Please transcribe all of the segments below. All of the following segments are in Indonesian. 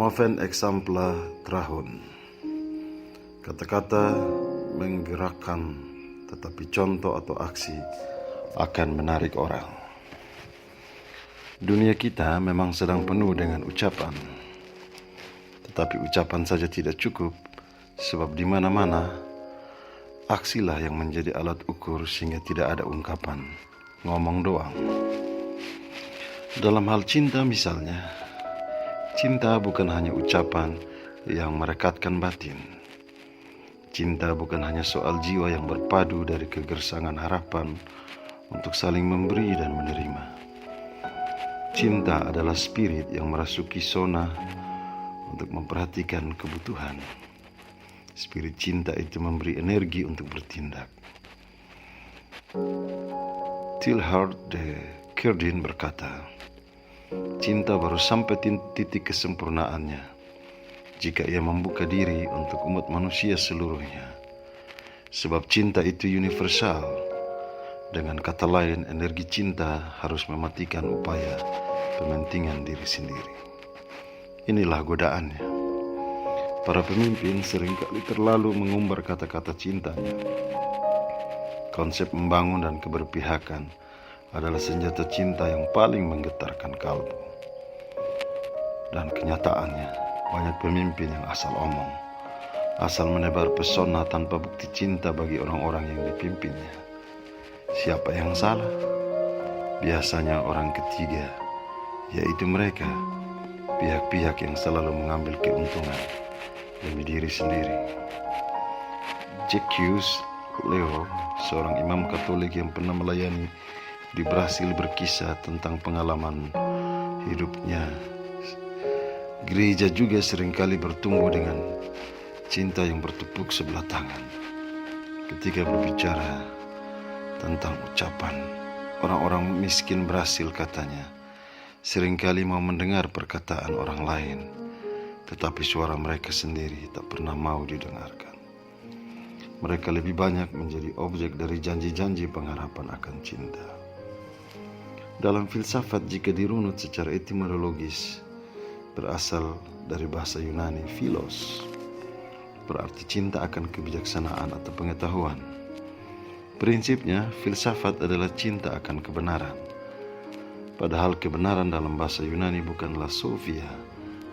Movem exempla trahun. Kata-kata menggerakkan, tetapi contoh atau aksi akan menarik orang. Dunia kita memang sedang penuh dengan ucapan, tetapi ucapan saja tidak cukup, sebab di mana-mana aksilah yang menjadi alat ukur sehingga tidak ada ungkapan, ngomong doang. Dalam hal cinta misalnya, cinta bukan hanya ucapan yang merekatkan batin. Cinta bukan hanya soal jiwa yang berpadu dari kegersangan harapan untuk saling memberi dan menerima. Cinta adalah spirit yang merasuki zona untuk memperhatikan kebutuhan. Spirit cinta itu memberi energi untuk bertindak. Teilhard de Chardin berkata, cinta baru sampai titik kesempurnaannya jika ia membuka diri untuk umat manusia seluruhnya. Sebab cinta itu universal. Dengan kata lain, energi cinta harus mematikan upaya pementingan diri sendiri. Inilah godaannya. Para pemimpin seringkali terlalu mengumbar kata-kata cintanya. Konsep membangun dan keberpihakan adalah senjata cinta yang paling menggetarkan kalbu. Dan kenyataannya, banyak pemimpin yang asal omong, asal menebar pesona tanpa bukti cinta bagi orang-orang yang dipimpinnya. Siapa yang salah? Biasanya orang ketiga, yaitu mereka, pihak-pihak yang selalu mengambil keuntungan demi diri sendiri. Jacques Leo, seorang imam Katolik yang pernah melayani di Brasil, berkisah tentang pengalaman hidupnya. Gereja juga seringkali bertumbuh dengan cinta yang bertepuk sebelah tangan. Ketika berbicara tentang ucapan, orang-orang miskin Brasil, katanya, seringkali mau mendengar perkataan orang lain, tetapi suara mereka sendiri tak pernah mau didengarkan. Mereka lebih banyak menjadi objek dari janji-janji pengharapan akan cinta. Dalam filsafat, jika dirunut secara etimologis, berasal dari bahasa Yunani philos, berarti cinta akan kebijaksanaan atau pengetahuan. Prinsipnya, filsafat adalah cinta akan kebenaran. Padahal kebenaran dalam bahasa Yunani bukanlah sophia,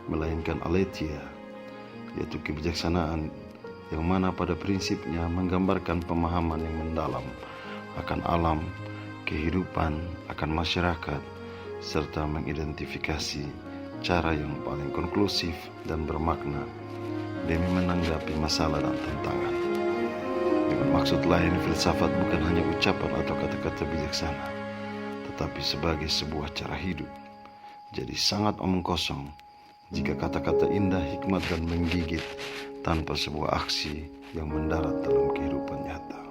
melainkan aletheia, yaitu kebijaksanaan yang mana pada prinsipnya menggambarkan pemahaman yang mendalam akan alam, kehidupan, akan masyarakat, serta mengidentifikasi cara yang paling konklusif dan bermakna demi menanggapi masalah dan tantangan. Dengan maksud lain, filsafat bukan hanya ucapan atau kata-kata bijaksana, tetapi sebagai sebuah cara hidup. Jadi sangat omong kosong jika kata-kata indah, hikmat, dan menggigit tanpa sebuah aksi yang mendarat dalam kehidupan nyata.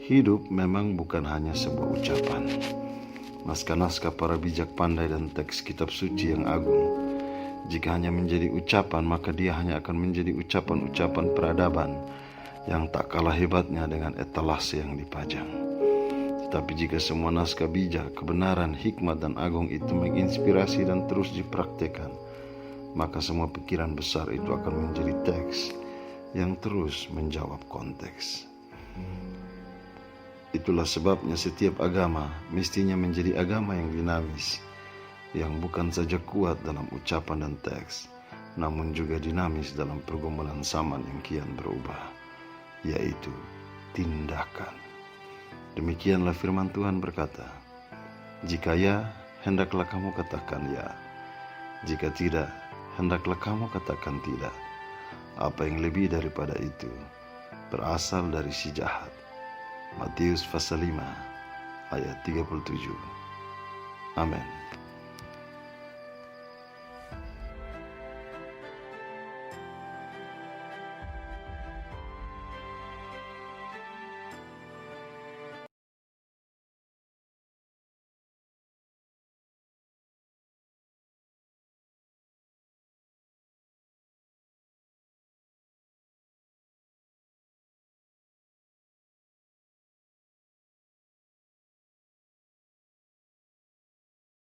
Hidup memang bukan hanya sebuah ucapan. Naskah-naskah para bijak pandai dan teks kitab suci yang agung, jika hanya menjadi ucapan, maka dia hanya akan menjadi ucapan-ucapan peradaban yang tak kalah hebatnya dengan etalase yang dipajang. Tetapi jika semua naskah bijak, kebenaran, hikmat, dan agung itu menginspirasi dan terus dipraktekkan, maka semua pikiran besar itu akan menjadi teks yang terus menjawab konteks. Itulah sebabnya setiap agama mestinya menjadi agama yang dinamis, yang bukan saja kuat dalam ucapan dan teks, namun juga dinamis dalam pergumulan zaman yang kian berubah, yaitu tindakan. Demikianlah firman Tuhan berkata, jika ya, hendaklah kamu katakan ya. Jika tidak, hendaklah kamu katakan tidak. Apa yang lebih daripada itu berasal dari si jahat. Matius pasal 5 ayat 37. Amin.